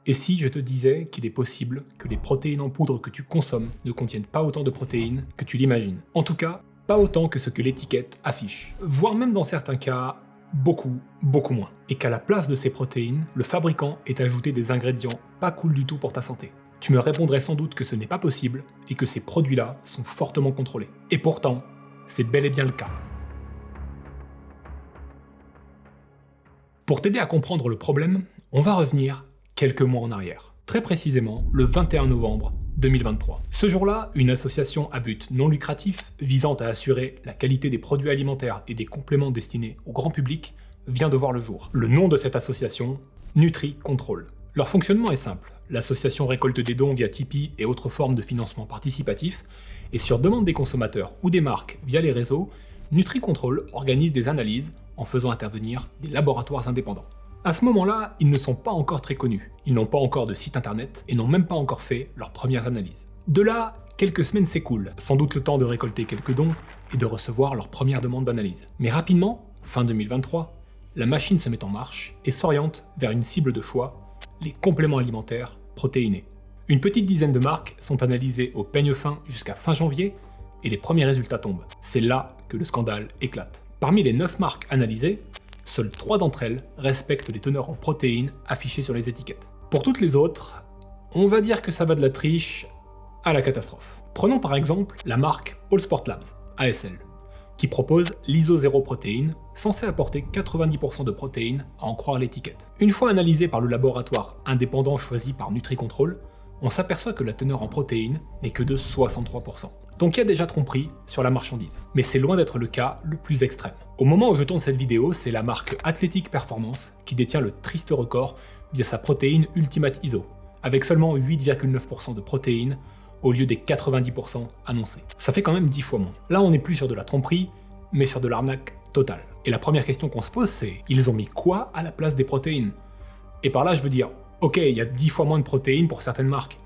Et si je te disais qu'il est possible que les protéines en poudre que tu consommes ne contiennent pas autant de protéines que tu l'imagines? En tout cas, pas autant que ce que l'étiquette affiche. Voire même dans certains cas, beaucoup moins. Et qu'à la place de ces protéines, le fabricant ait ajouté des ingrédients pas cool du tout pour ta santé. Tu me répondrais sans doute que ce n'est pas possible et que ces produits-là sont fortement contrôlés. Et pourtant, c'est bel et bien le cas. Pour t'aider à comprendre le problème, on va revenir quelques mois en arrière. Très précisément, le 21 novembre 2023. Ce jour-là, une association à but non lucratif visant à assurer la qualité des produits alimentaires et des compléments destinés au grand public vient de voir le jour. Le nom de cette association, NutriControl. Leur fonctionnement est simple. L'association récolte des dons via Tipeee et autres formes de financement participatif, et sur demande des consommateurs ou des marques via les réseaux, NutriControl organise des analyses en faisant intervenir des laboratoires indépendants. À ce moment-là, ils ne sont pas encore très connus, ils n'ont pas encore de site internet et n'ont même pas encore fait leurs premières analyses. De là, quelques semaines s'écoulent, sans doute le temps de récolter quelques dons et de recevoir leurs premières demandes d'analyse. Mais rapidement, fin 2023, la machine se met en marche et s'oriente vers une cible de choix, les compléments alimentaires protéinés. Une petite dizaine de marques sont analysées au peigne fin jusqu'à fin janvier et les premiers résultats tombent. C'est là que le scandale éclate. Parmi les 9 marques analysées, seules 3 d'entre elles respectent les teneurs en protéines affichées sur les étiquettes. Pour toutes les autres, on va dire que ça va de la triche à la catastrophe. Prenons par exemple la marque All Sport Labs, ASL, qui propose l'ISO 0 protéines, censé apporter 90% de protéines à en croire l'étiquette. Une fois analysé par le laboratoire indépendant choisi par NutriControl, on s'aperçoit que la teneur en protéines n'est que de 63%. Donc il y a déjà tromperie sur la marchandise. Mais c'est loin d'être le cas le plus extrême. Au moment où je tourne cette vidéo, c'est la marque Athletic Performance qui détient le triste record via sa protéine Ultimate ISO, avec seulement 8,9% de protéines au lieu des 90% annoncés. Ça fait quand même 10 fois moins. Là on n'est plus sur de la tromperie, mais sur de l'arnaque totale. Et la première question qu'on se pose c'est, ils ont mis quoi à la place des protéines? Et par là je veux dire, ok, il y a 10 fois moins de protéines pour certaines marques,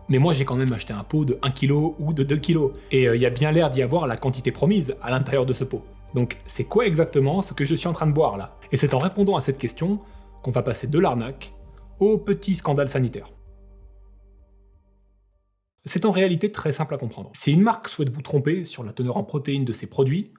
mais moi j'ai quand même acheté un pot de 1 kg ou de 2 kg, et il y a bien l'air d'y avoir la quantité promise à l'intérieur de ce pot. Donc c'est quoi exactement ce que je suis en train de boire là? Et c'est en répondant à cette question qu'on va passer de l'arnaque au petit scandale sanitaire. C'est en réalité très simple à comprendre. Si une marque souhaite vous tromper sur la teneur en protéines de ses produits,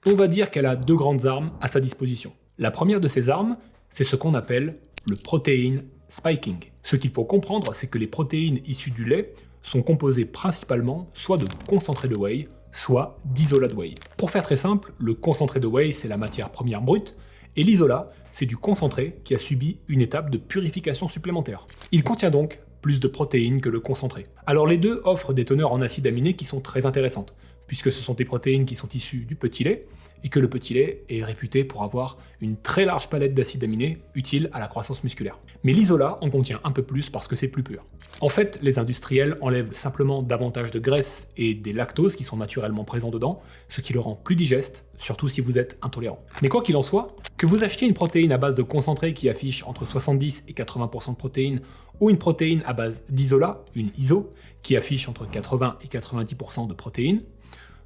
on va dire qu'elle a 2 grandes armes à sa disposition. La première de ces armes, c'est ce qu'on appelle le protein spiking. Ce qu'il faut comprendre, c'est que les protéines issues du lait sont composées principalement soit de concentré de whey, soit d'isolat de whey. Pour faire très simple, le concentré de whey, c'est la matière première brute, et l'isolat, c'est du concentré qui a subi une étape de purification supplémentaire. Il contient donc plus de protéines que le concentré. Alors les deux offrent des teneurs en acides aminés qui sont très intéressantes, puisque ce sont des protéines qui sont issues du petit lait, et que le petit lait est réputé pour avoir une très large palette d'acides aminés utiles à la croissance musculaire. Mais l'isolat en contient un peu plus parce que c'est plus pur. En fait, les industriels enlèvent simplement davantage de graisse et des lactoses qui sont naturellement présents dedans, ce qui le rend plus digeste, surtout si vous êtes intolérant. Mais quoi qu'il en soit, que vous achetiez une protéine à base de concentré qui affiche entre 70 et 80% de protéines, ou une protéine à base d'isolat, une ISO, qui affiche entre 80 et 90% de protéines,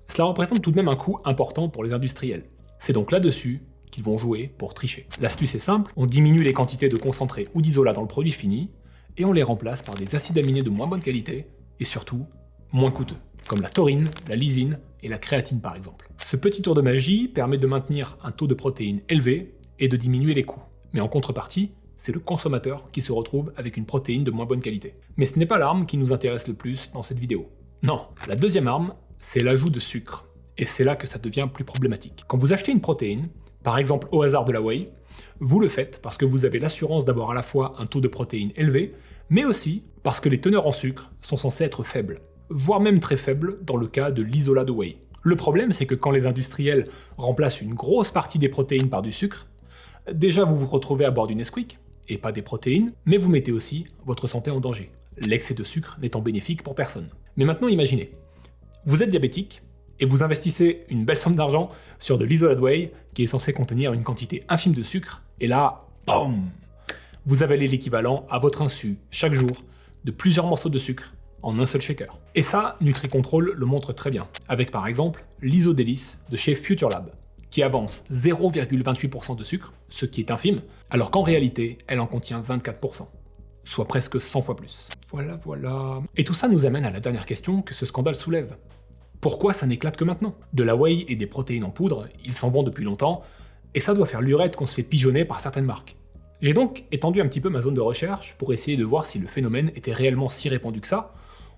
cela représente tout de même un coût important pour les industriels. C'est donc là-dessus qu'ils vont jouer pour tricher. L'astuce est simple, on diminue les quantités de concentré ou d'isolat dans le produit fini, et on les remplace par des acides aminés de moins bonne qualité, et surtout, moins coûteux, comme la taurine, la lysine et la créatine par exemple. Ce petit tour de magie permet de maintenir un taux de protéines élevé et de diminuer les coûts. Mais en contrepartie, c'est le consommateur qui se retrouve avec une protéine de moins bonne qualité. Mais ce n'est pas l'arme qui nous intéresse le plus dans cette vidéo. Non, la deuxième arme, c'est l'ajout de sucre. Et c'est là que ça devient plus problématique. Quand vous achetez une protéine, par exemple au hasard de la whey, vous le faites parce que vous avez l'assurance d'avoir à la fois un taux de protéines élevé, mais aussi parce que les teneurs en sucre sont censées être faibles, voire même très faibles dans le cas de l'isolat de whey. Le problème, c'est que quand les industriels remplacent une grosse partie des protéines par du sucre, déjà vous vous retrouvez à bord du Nesquik, et pas des protéines, mais vous mettez aussi votre santé en danger, l'excès de sucre n'étant bénéfique pour personne. Mais maintenant imaginez, vous êtes diabétique, et vous investissez une belle somme d'argent sur de l'isolat de whey qui est censé contenir une quantité infime de sucre, et là, boum, vous avalez l'équivalent à votre insu, chaque jour, de plusieurs morceaux de sucre en un seul shaker. Et ça, NutriControl le montre très bien, avec par exemple l'Isodélice de chez FutureLab, qui avance 0,28% de sucre, ce qui est infime, alors qu'en réalité, elle en contient 24%. soit presque 100 fois plus. Voilà. Et tout ça nous amène à la dernière question que ce scandale soulève. Pourquoi ça n'éclate que maintenant? De la whey et des protéines en poudre, ils s'en vendent depuis longtemps, et ça doit faire lurette qu'on se fait pigeonner par certaines marques. J'ai donc étendu un petit peu ma zone de recherche pour essayer de voir si le phénomène était réellement si répandu que ça,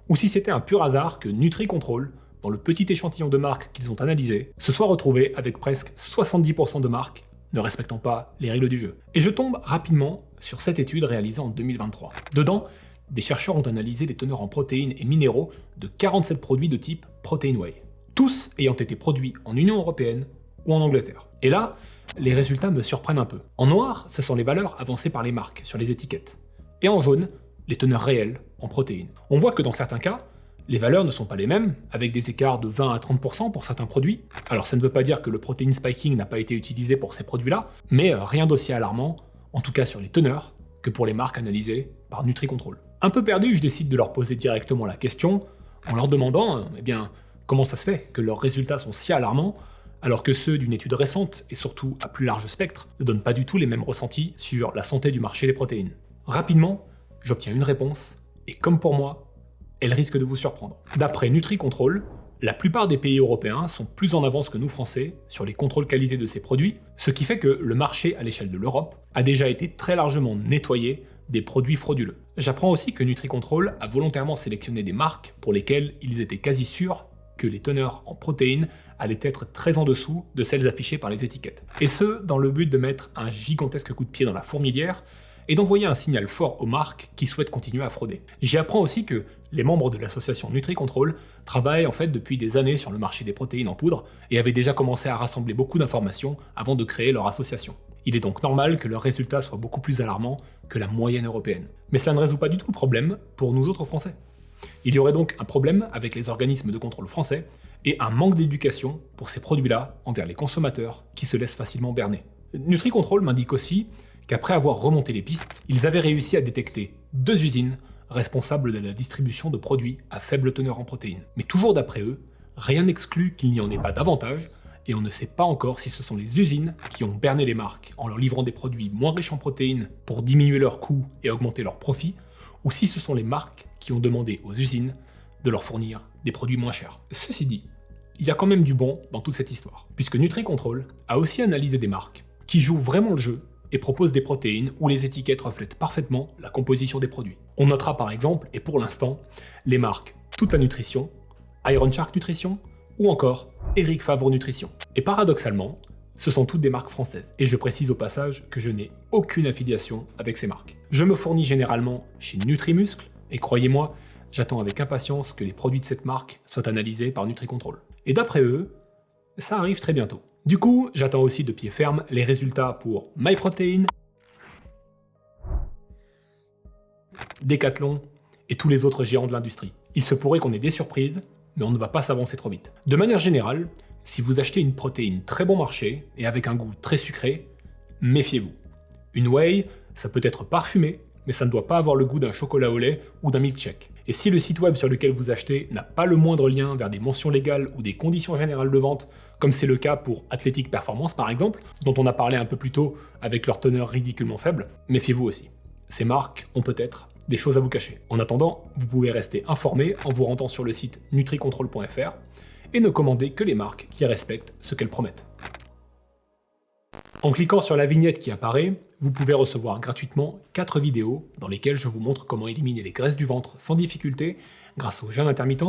ou si c'était un pur hasard que Nutri-Control, dans le petit échantillon de marques qu'ils ont analysé, se soit retrouvé avec presque 70% de marques ne respectant pas les règles du jeu. Et je tombe rapidement sur cette étude réalisée en 2023. Dedans, des chercheurs ont analysé les teneurs en protéines et minéraux de 47 produits de type Protein Whey, tous ayant été produits en Union Européenne ou en Angleterre. Et là, les résultats me surprennent un peu. En noir, ce sont les valeurs avancées par les marques sur les étiquettes. Et en jaune, les teneurs réelles en protéines. On voit que dans certains cas, les valeurs ne sont pas les mêmes, avec des écarts de 20 à 30% pour certains produits. Alors ça ne veut pas dire que le protein spiking n'a pas été utilisé pour ces produits-là, mais rien d'aussi alarmant, en tout cas sur les teneurs, que pour les marques analysées par Nutri-Control. Un peu perdu, je décide de leur poser directement la question, en leur demandant, comment ça se fait que leurs résultats sont si alarmants, alors que ceux d'une étude récente, et surtout à plus large spectre, ne donnent pas du tout les mêmes ressentis sur la santé du marché des protéines. Rapidement, j'obtiens une réponse, et comme pour moi, elle risque de vous surprendre. D'après Nutri-Control, la plupart des pays européens sont plus en avance que nous Français sur les contrôles qualité de ces produits, ce qui fait que le marché à l'échelle de l'Europe a déjà été très largement nettoyé des produits frauduleux. J'apprends aussi que Nutri-Control a volontairement sélectionné des marques pour lesquelles ils étaient quasi sûrs que les teneurs en protéines allaient être très en dessous de celles affichées par les étiquettes. Et ce, dans le but de mettre un gigantesque coup de pied dans la fourmilière et d'envoyer un signal fort aux marques qui souhaitent continuer à frauder. J'y apprends aussi que les membres de l'association Nutri-Control travaillent en fait depuis des années sur le marché des protéines en poudre et avaient déjà commencé à rassembler beaucoup d'informations avant de créer leur association. Il est donc normal que leurs résultats soient beaucoup plus alarmants que la moyenne européenne. Mais cela ne résout pas du tout le problème pour nous autres Français. Il y aurait donc un problème avec les organismes de contrôle français et un manque d'éducation pour ces produits-là envers les consommateurs qui se laissent facilement berner. Nutri-Control m'indique aussi qu'après avoir remonté les pistes, ils avaient réussi à détecter 2 usines responsables de la distribution de produits à faible teneur en protéines. Mais toujours d'après eux, rien n'exclut qu'il n'y en ait pas davantage, et on ne sait pas encore si ce sont les usines qui ont berné les marques en leur livrant des produits moins riches en protéines pour diminuer leurs coûts et augmenter leurs profits, ou si ce sont les marques qui ont demandé aux usines de leur fournir des produits moins chers. Ceci dit, il y a quand même du bon dans toute cette histoire, puisque Nutri-Control a aussi analysé des marques qui jouent vraiment le jeu et propose des protéines où les étiquettes reflètent parfaitement la composition des produits. On notera par exemple, et pour l'instant, les marques Toute la Nutrition, Iron Shark Nutrition ou encore Eric Favre Nutrition. Et paradoxalement, ce sont toutes des marques françaises. Et je précise au passage que je n'ai aucune affiliation avec ces marques. Je me fournis généralement chez Nutrimuscle, et croyez-moi, j'attends avec impatience que les produits de cette marque soient analysés par Nutri-Control. Et d'après eux, ça arrive très bientôt. Du coup, j'attends aussi de pied ferme les résultats pour MyProtein, Decathlon et tous les autres géants de l'industrie. Il se pourrait qu'on ait des surprises, mais on ne va pas s'avancer trop vite. De manière générale, si vous achetez une protéine très bon marché et avec un goût très sucré, méfiez-vous. Une whey, ça peut être parfumé, mais ça ne doit pas avoir le goût d'un chocolat au lait ou d'un milkshake. Et si le site web sur lequel vous achetez n'a pas le moindre lien vers des mentions légales ou des conditions générales de vente, comme c'est le cas pour Athletic Performance par exemple, dont on a parlé un peu plus tôt avec leur teneur ridiculement faible, méfiez-vous aussi. Ces marques ont peut-être des choses à vous cacher. En attendant, vous pouvez rester informé en vous rendant sur le site nutricontrol.fr et ne commander que les marques qui respectent ce qu'elles promettent. En cliquant sur la vignette qui apparaît, vous pouvez recevoir gratuitement 4 vidéos dans lesquelles je vous montre comment éliminer les graisses du ventre sans difficulté grâce au jeûne intermittent,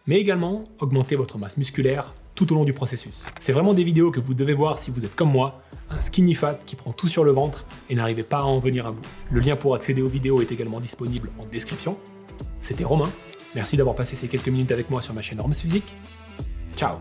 mais également augmenter votre masse musculaire tout au long du processus. C'est vraiment des vidéos que vous devez voir si vous êtes comme moi, un skinny fat qui prend tout sur le ventre et n'arrivez pas à en venir à bout. Le lien pour accéder aux vidéos est également disponible en description. C'était Romain, merci d'avoir passé ces quelques minutes avec moi sur ma chaîne Orms Physique. Ciao.